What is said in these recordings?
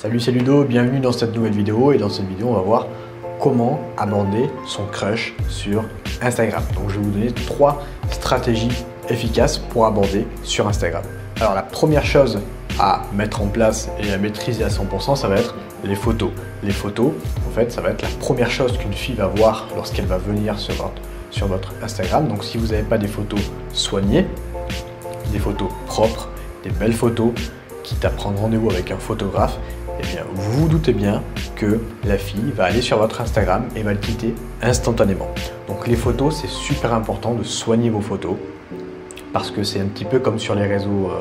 Salut, c'est Ludo, bienvenue dans cette nouvelle vidéo et dans cette vidéo on va voir comment aborder son crush sur Instagram. Donc je vais vous donner 3 stratégies efficaces pour aborder sur Instagram. Alors la première chose à mettre en place et à maîtriser à 100%, ça va être les photos. Les photos, en fait, ça va être la première chose qu'une fille va voir lorsqu'elle va venir sur votre Instagram. Donc si vous n'avez pas des photos soignées, des photos propres, des belles photos, quitte à prendre rendez-vous avec un photographe, eh bien, vous vous doutez bien que la fille va aller sur votre Instagram et va le quitter instantanément. Donc les photos, c'est super important de soigner vos photos parce que c'est un petit peu comme sur les réseaux,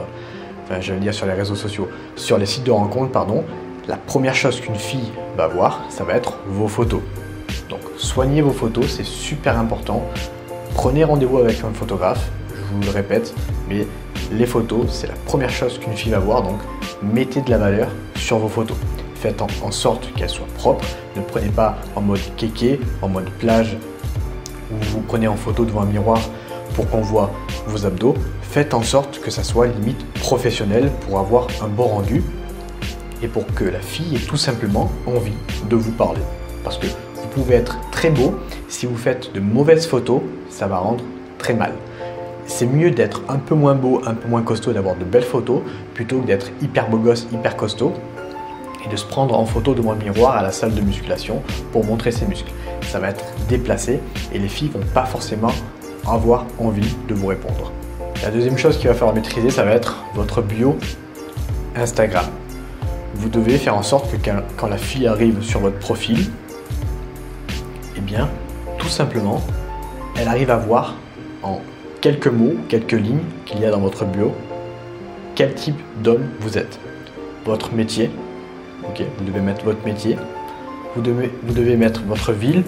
sur les réseaux sociaux, sur les sites de rencontres, pardon. La première chose qu'une fille va voir, ça va être vos photos. Donc soignez vos photos, c'est super important. Prenez rendez-vous avec un photographe, je vous le répète, mais les photos, c'est la première chose qu'une fille va voir, donc mettez de la valeur sur vos photos. Faites en sorte qu'elles soient propres. Ne prenez pas en mode kéké, en mode plage, où vous prenez en photo devant un miroir pour qu'on voit vos abdos. Faites en sorte que ça soit limite professionnel pour avoir un bon rendu et pour que la fille ait tout simplement envie de vous parler. Parce que vous pouvez être très beau, si vous faites de mauvaises photos, ça va rendre très mal. C'est mieux d'être un peu moins beau, un peu moins costaud, d'avoir de belles photos, plutôt que d'être hyper beau gosse, hyper costaud, et de se prendre en photo devant le miroir à la salle de musculation pour montrer ses muscles. Ça va être déplacé et les filles vont pas forcément avoir envie de vous répondre. La deuxième chose qu'il va falloir maîtriser, ça va être votre bio Instagram. Vous devez faire en sorte que quand la fille arrive sur votre profil, eh bien, tout simplement, elle arrive à voir en quelques mots, quelques lignes qu'il y a dans votre bio, quel type d'homme vous êtes. Votre métier, ok, vous devez mettre votre métier, vous devez mettre votre ville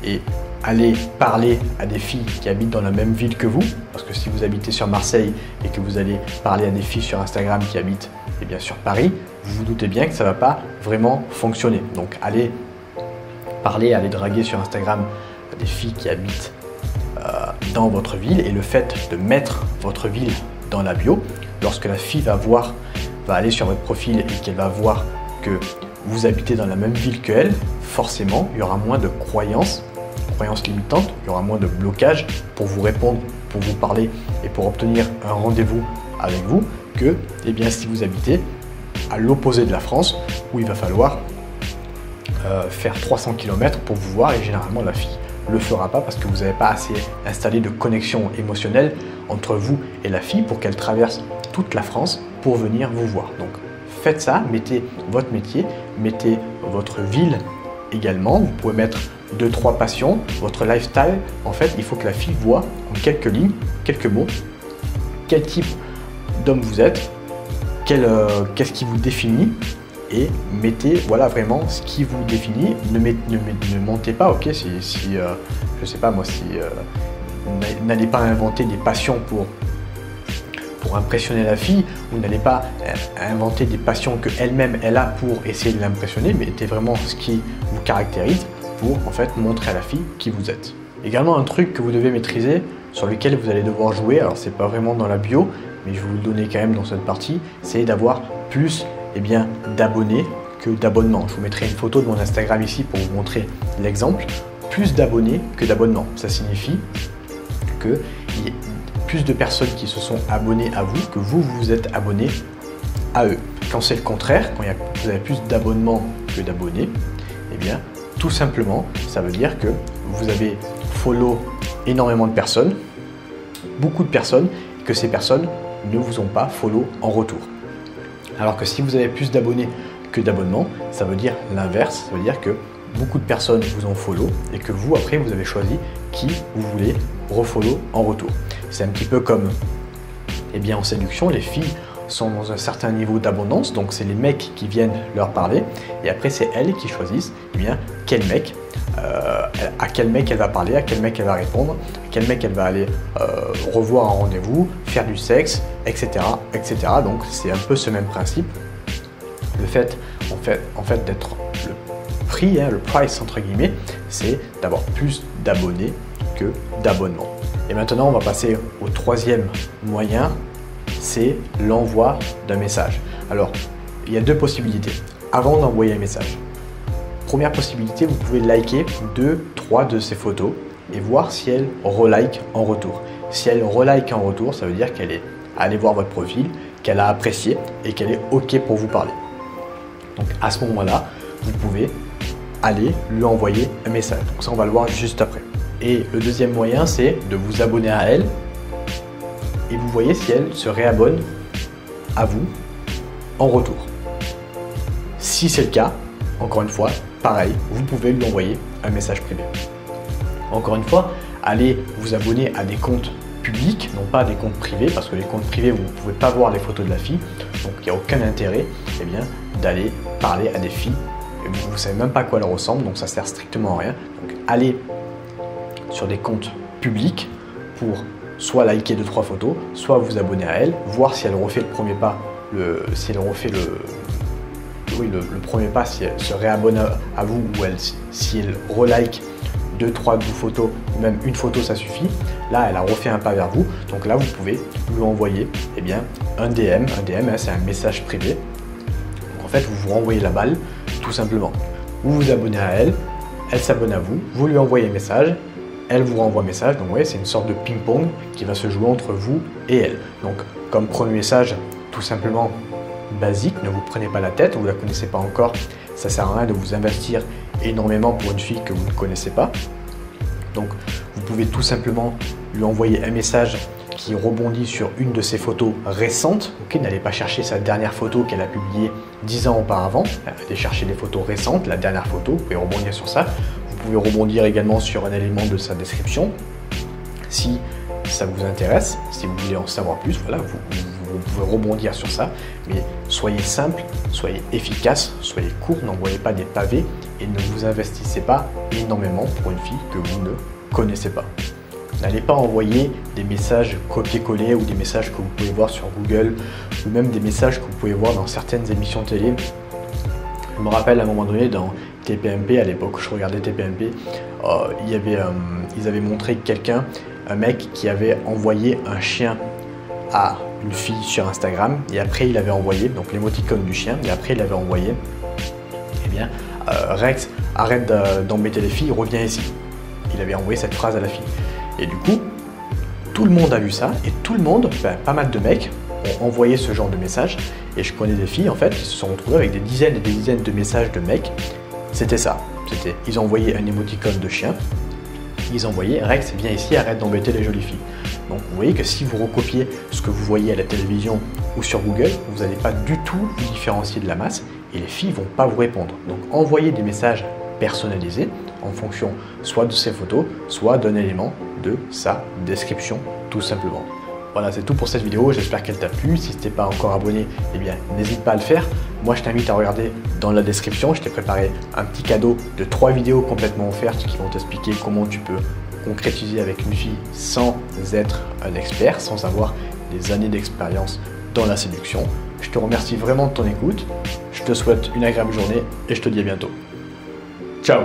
et aller parler à des filles qui habitent dans la même ville que vous, parce que si vous habitez sur Marseille et que vous allez parler à des filles sur Instagram qui habitent bien sur Paris, vous vous doutez bien que ça ne va pas vraiment fonctionner. Donc allez parler, allez draguer sur Instagram à des filles qui habitent dans votre ville, et le fait de mettre votre ville dans la bio, lorsque la fille va aller sur votre profil et qu'elle va voir que vous habitez dans la même ville qu'elle, forcément il y aura moins de croyances limitantes, il y aura moins de blocages pour vous répondre, pour vous parler et pour obtenir un rendez-vous avec vous que si vous habitez à l'opposé de la France où il va falloir faire 300 km pour vous voir, et généralement la fille le fera pas parce que vous n'avez pas assez installé de connexion émotionnelle entre vous et la fille pour qu'elle traverse toute la France pour venir vous voir. Donc faites ça, mettez votre métier, mettez votre ville également. Vous pouvez mettre 2-3 passions, votre lifestyle. En fait, il faut que la fille voit en quelques lignes, quelques mots, quel type d'homme vous êtes, qu'est-ce qui vous définit, et mettez voilà vraiment ce qui vous définit. Ne mentez pas, ok, je sais pas moi, n'allez pas inventer des passions pour impressionner la fille, ou n'allez pas inventer des passions qu'elle-même elle a pour essayer de l'impressionner, mais mettez vraiment ce qui vous caractérise pour en fait montrer à la fille qui vous êtes. Également un truc que vous devez maîtriser, sur lequel vous allez devoir jouer, alors c'est pas vraiment dans la bio, mais je vais vous le donner quand même dans cette partie, c'est d'avoir plus d'abonnés que d'abonnements. Je vous mettrai une photo de mon Instagram ici pour vous montrer l'exemple. Plus d'abonnés que d'abonnements. Ça signifie qu'il y a plus de personnes qui se sont abonnées à vous que vous vous êtes abonné à eux. Quand c'est le contraire, quand vous avez plus d'abonnements que d'abonnés, tout simplement, ça veut dire que vous avez follow énormément de personnes, beaucoup de personnes, et que ces personnes ne vous ont pas follow en retour. Alors que si vous avez plus d'abonnés que d'abonnements, ça veut dire l'inverse, ça veut dire que beaucoup de personnes vous ont follow et que vous, après, vous avez choisi qui vous voulez refollow en retour. C'est un petit peu comme en séduction, les filles sont dans un certain niveau d'abondance, donc c'est les mecs qui viennent leur parler, et après c'est elles qui choisissent quel mec, à quel mec elle va parler, à quel mec elle va répondre, à quel mec elle va aller revoir un rendez-vous, faire du sexe, etc. etc. Donc c'est un peu ce même principe. Le fait d'être le prix, le price entre guillemets, c'est d'avoir plus d'abonnés que d'abonnements. Et maintenant on va passer au troisième moyen, c'est l'envoi d'un message. Alors il y a deux possibilités avant d'envoyer un message. Première possibilité, vous pouvez liker 2-3 de ces photos et voir si elle relike en retour. Si elle relike en retour, ça veut dire qu'elle est allée voir votre profil, qu'elle a apprécié et qu'elle est OK pour vous parler. Donc à ce moment-là, vous pouvez aller lui envoyer un message. Donc ça, on va le voir juste après. Et le deuxième moyen, c'est de vous abonner à elle et vous voyez si elle se réabonne à vous en retour. Si c'est le cas, encore une fois, pareil, vous pouvez lui envoyer un message privé. Encore une fois, allez vous abonner à des comptes publics, non pas à des comptes privés, parce que les comptes privés, vous ne pouvez pas voir les photos de la fille, donc il n'y a aucun intérêt d'aller parler à des filles. Vous ne savez même pas à quoi elles ressemblent, donc ça sert strictement à rien. Donc allez sur des comptes publics pour soit liker 2-3 photos, soit vous abonner à elle, voir si elle refait le premier pas, si elle refait le premier pas, si elle se réabonne à vous ou si elle relike 2-3 photos, ou même une photo ça suffit. Là, elle a refait un pas vers vous, donc là vous pouvez lui envoyer un DM. Un DM, c'est un message privé. Donc en fait, vous vous renvoyez la balle tout simplement. Vous vous abonnez à elle, elle s'abonne à vous, vous lui envoyez un message, elle vous renvoie un message. Donc vous voyez, c'est une sorte de ping-pong qui va se jouer entre vous et elle. Donc comme premier message, tout simplement basique, ne vous prenez pas la tête, vous ne la connaissez pas encore, ça sert à rien de vous investir énormément pour une fille que vous ne connaissez pas. Donc vous pouvez tout simplement lui envoyer un message qui rebondit sur une de ses photos récentes. N'allez pas chercher sa dernière photo qu'elle a publiée 10 ans auparavant, allez chercher des photos récentes, la dernière photo, vous pouvez rebondir sur ça. Vous pouvez rebondir également sur un élément de sa description si ça vous intéresse, si vous voulez en savoir plus, voilà, vous pouvez rebondir sur ça, mais soyez simple, soyez efficace, soyez court, n'envoyez pas des pavés et ne vous investissez pas énormément pour une fille que vous ne connaissez pas. N'allez pas envoyer des messages copier-coller ou des messages que vous pouvez voir sur Google ou même des messages que vous pouvez voir dans certaines émissions télé. Je me rappelle à un moment donné dans TPMP, à l'époque où je regardais TPMP, ils avaient montré un mec qui avait envoyé un chien à une fille sur Instagram et après il avait envoyé, donc l'émoticône du chien, et après il avait envoyé, Rex, arrête d'embêter les filles, reviens ici. Il avait envoyé cette phrase à la fille. Et du coup, tout le monde a vu ça et tout le monde, pas mal de mecs, ont envoyé ce genre de message. Et je connais des filles en fait qui se sont retrouvées avec des dizaines et des dizaines de messages de mecs. C'était ça. Ils envoyaient un émoticône de chien. Ils envoyaient Rex, viens ici, arrête d'embêter les jolies filles. Donc vous voyez que si vous recopiez ce que vous voyez à la télévision ou sur Google, vous n'allez pas du tout vous différencier de la masse et les filles ne vont pas vous répondre. Donc envoyez des messages personnalisés en fonction soit de ses photos, soit d'un élément de sa description tout simplement. Voilà, c'est tout pour cette vidéo, j'espère qu'elle t'a plu. Si tu n'es pas encore abonné, n'hésite pas à le faire. Moi, je t'invite à regarder dans la description, je t'ai préparé un petit cadeau de 3 vidéos complètement offertes qui vont t'expliquer comment tu peux concrétiser avec une fille sans être un expert, sans avoir des années d'expérience dans la séduction. Je te remercie vraiment de ton écoute, je te souhaite une agréable journée et je te dis à bientôt. Ciao!